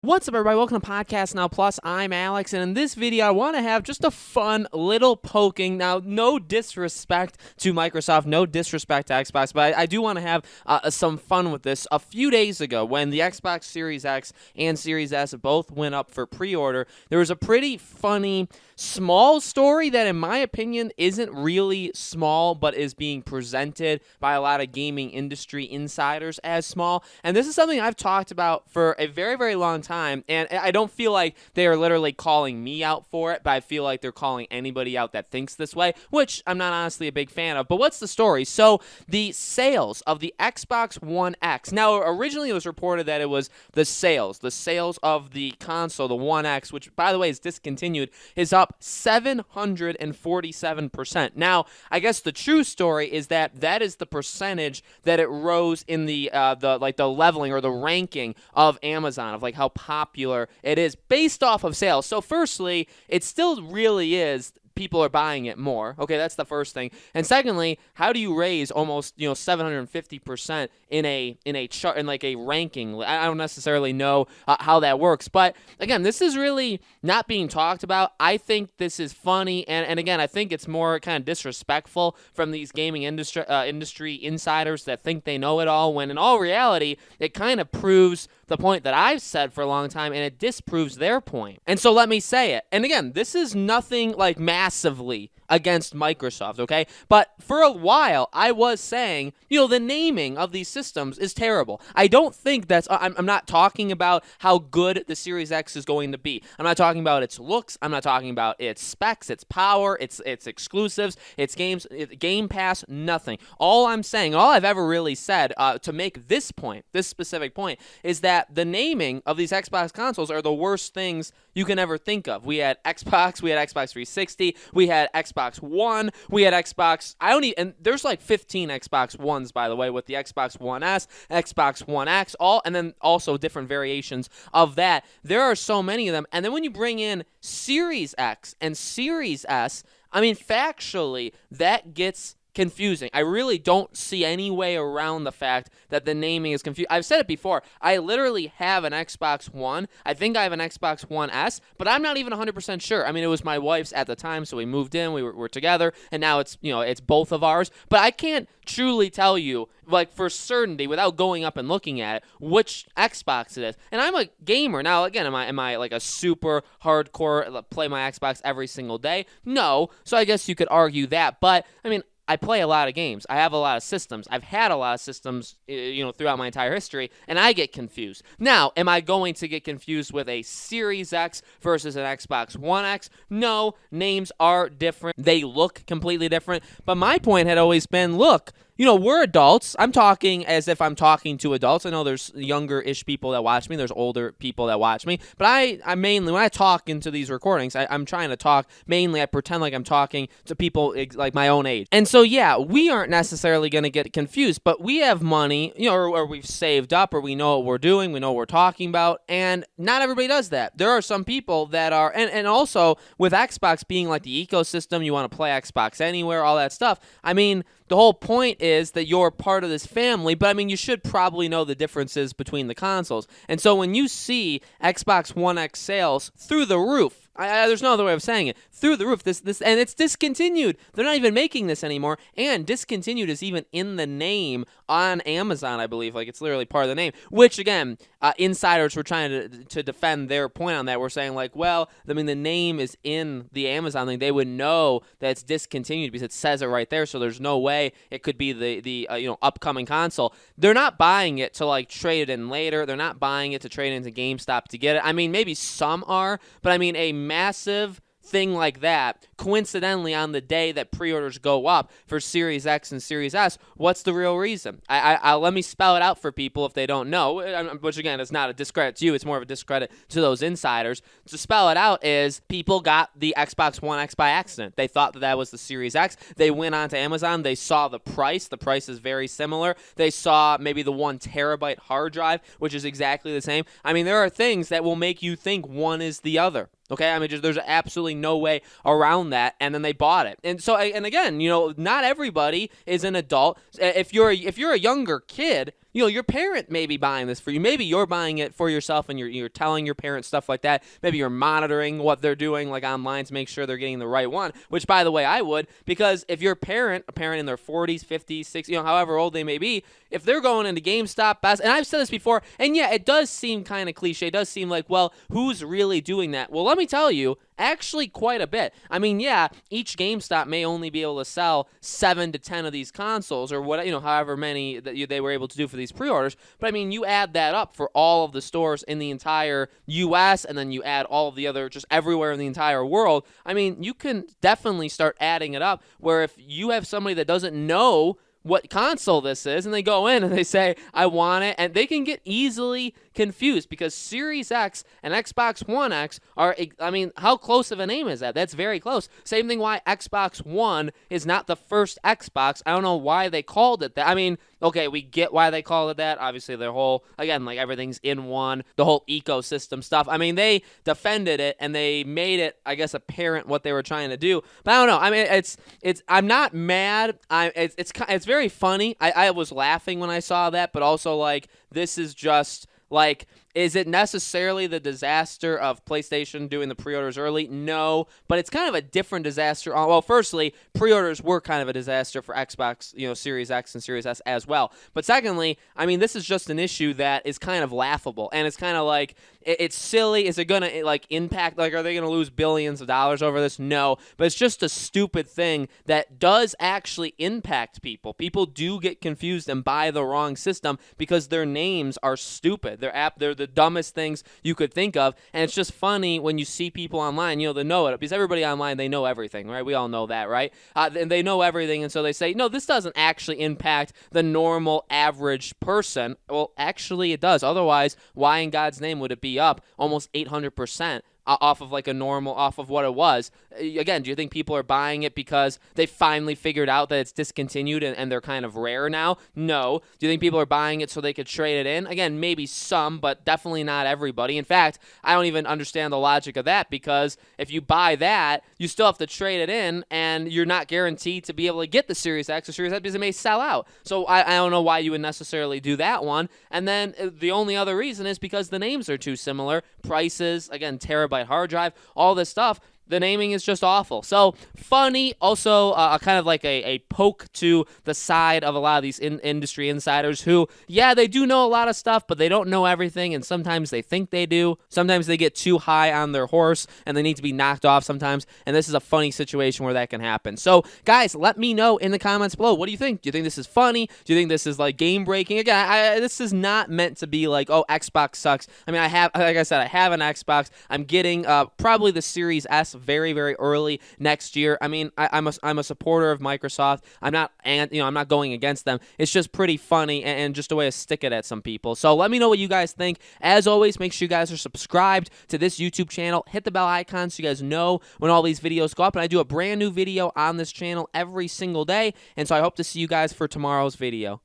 What's up, everybody? Welcome to Podcast Now Plus. I'm Alex, and in this video, I want to have just a fun little poking. Now, no disrespect to Microsoft, no disrespect to Xbox, but I do want to have some fun with this. A few days ago, when the Xbox Series X and Series S both went up for pre-order, there was a pretty funny small story that, in my opinion, isn't really small, but is being presented by a lot of gaming industry insiders as small. And this is something I've talked about for a very, very long time, and I don't feel like they are literally calling me out for it, but I feel like they're calling anybody out that thinks this way, which I'm not honestly a big fan of. But what's the story? So the sales of the Xbox One X, now originally it was reported that it was the sales of the console, the One X, which by the way is discontinued, is up 747%. Now, I guess the true story is that is the percentage that it rose in the leveling or the ranking of Amazon, of like how popular it is based off of sales. So firstly, it still really is people are buying it more. Okay, that's the first thing. And secondly, how do you raise almost 750% in a chart, in like a ranking? I don't necessarily know how that works, but again, this is really not being talked about. I think this is funny, and again, I think it's more kind of disrespectful from these gaming industry insiders that think they know it all, when in all reality, it kind of proves the point that I've said for a long time, and it disproves their point. And so let me say it. And again, this is nothing like massively against Microsoft, okay? But for a while, I was saying, the naming of these systems is terrible. I don't think that's, I'm not talking about how good the Series X is going to be. I'm not talking about its looks. I'm not talking about its specs, its power, its exclusives, its games, Game Pass, nothing. All I'm saying, all I've ever really said to make this point, this specific point, is that the naming of these Xbox consoles are the worst things you can ever think of. We had Xbox, we had Xbox 360, we had Xbox One, we had Xbox, and there's like 15 Xbox Ones, by the way, with the Xbox One S, Xbox One X, and then also different variations of that. There are so many of them. And then when you bring in Series X and Series S, factually, that gets confusing. I really don't see any way around the fact that the naming is confusing. I've said it before. I literally have an Xbox One. I think I have an Xbox One S, but I'm not even 100% sure. It was my wife's at the time, so we moved in. We were together, and now it's both of ours. But I can't truly tell you, like, for certainty, without going up and looking at it, which Xbox it is. And I'm a gamer. Now, again, am I like a super hardcore, play my Xbox every single day? No. So I guess you could argue that. But, I play a lot of games. I have a lot of systems. I've had a lot of systems, throughout my entire history, and I get confused. Now, am I going to get confused with a Series X versus an Xbox One X? No, names are different. They look completely different. But my point had always been, look, we're adults. I'm talking as if I'm talking to adults. I know there's younger-ish people that watch me. There's older people that watch me. But I mainly, when I talk into these recordings, I'm trying to talk, mainly I pretend like I'm talking to people like my own age. And so, yeah, we aren't necessarily going to get confused, but we have money, or we've saved up, or we know what we're doing, we know what we're talking about, and not everybody does that. There are some people that are, and also with Xbox being like the ecosystem, you want to play Xbox anywhere, all that stuff. The whole point is that you're part of this family, but you should probably know the differences between the consoles. And so when you see Xbox One X sales through the roof, there's no other way of saying it, through the roof, this, and it's discontinued. They're not even making this anymore, and discontinued is even in the name on Amazon, I believe. Like, it's literally part of the name, which, again, insiders were trying to defend their point on that. We're saying, like, well, the name is in the Amazon thing. They would know that it's discontinued because it says it right there, so there's no way it could be the upcoming console. They're not buying it to, like, trade it in later. They're not buying it to trade into GameStop to get it. Maybe some are, but a massive thing like that, coincidentally on the day that pre-orders go up for Series X and Series S, what's the real reason? I let me spell it out for people if they don't know, which again is not a discredit to you, it's more of a discredit to those insiders. To spell it out is people got the Xbox One X by accident. They thought that was the Series X. They went onto Amazon, they saw the price is very similar. They saw maybe the 1 terabyte hard drive, which is exactly the same. There are things that will make you think one is the other. Okay, there's absolutely no way around that, and then they bought it. And so, and again, not everybody is an adult. If you're a younger kid, your parent may be buying this for you. Maybe you're buying it for yourself and you're telling your parents stuff like that. Maybe you're monitoring what they're doing like online to make sure they're getting the right one, which, by the way, I would, because if your parent, a parent in their 40s, 50s, 60s, however old they may be, if they're going into GameStop, Best, and I've said this before, and yeah, it does seem kind of cliche. It does seem like, well, who's really doing that? Well, let me tell you, actually quite a bit. I mean, yeah, each GameStop may only be able to sell 7 to 10 of these consoles or what, however many that they were able to do for these pre-orders. But I mean, you add that up for all of the stores in the entire U.S. and then you add all of the other, just everywhere in the entire world. I mean, you can definitely start adding it up where if you have somebody that doesn't know what console this is, and they go in and they say, I want it, and they can get easily confused because Series X and Xbox One X are, I mean, how close of a name is that? That's very close. Same thing why Xbox One is not the first Xbox. I don't know why they called it that. I mean, okay, we get why they call it that. Obviously, their whole, again, like everything's in one, the whole ecosystem stuff. I mean, they defended it and they made it, I guess, apparent what they were trying to do. But I don't know. I mean, I'm not mad. It's very funny. I was laughing when I saw that, but also like this is just like, is it necessarily the disaster of PlayStation doing the pre-orders early? No, but it's kind of a different disaster. Well, firstly, pre-orders were kind of a disaster for Xbox, Series X and Series S as well. But secondly, I mean, this is just an issue that is kind of laughable, and it's kind of like, it's silly. Is it going to like impact, like, are they going to lose billions of dollars over this? No, but it's just a stupid thing that does actually impact people. People do get confused and buy the wrong system because their names are stupid. They're the dumbest things you could think of, and it's just funny when you see people online, they know it, because everybody online, they know everything, right? We all know that, right? And they know everything, and so they say, no, this doesn't actually impact the normal average person. Well, actually it does. Otherwise, why in God's name would it be up almost 800%? Off of like a normal, off of what it was. Again, do you think people are buying it because they finally figured out that it's discontinued and they're kind of rare now? No. Do you think people are buying it so they could trade it in? Again, maybe some, but definitely not everybody. In fact, I don't even understand the logic of that, because if you buy that, you still have to trade it in, and you're not guaranteed to be able to get the Series X or Series S because it may sell out. So I don't know why you would necessarily do that one. And then the only other reason is because the names are too similar. Prices, again, terabyte hard drive, all this stuff. The naming is just awful. So funny, also kind of like a poke to the side of a lot of these industry insiders who, yeah, they do know a lot of stuff, but they don't know everything, and sometimes they think they do. Sometimes they get too high on their horse, and they need to be knocked off sometimes, and this is a funny situation where that can happen. So, guys, let me know in the comments below. What do you think? Do you think this is funny? Do you think this is, like, game-breaking? Again, this is not meant to be like, oh, Xbox sucks. I mean, like I said, I have an Xbox. I'm getting probably the Series S very, very early next year. I mean, I'm a supporter of Microsoft. I'm not going against them. It's just pretty funny and just a way to stick it at some people. So let me know what you guys think. As always, make sure you guys are subscribed to this YouTube channel. Hit the bell icon so you guys know when all these videos go up. And I do a brand new video on this channel every single day. And so I hope to see you guys for tomorrow's video.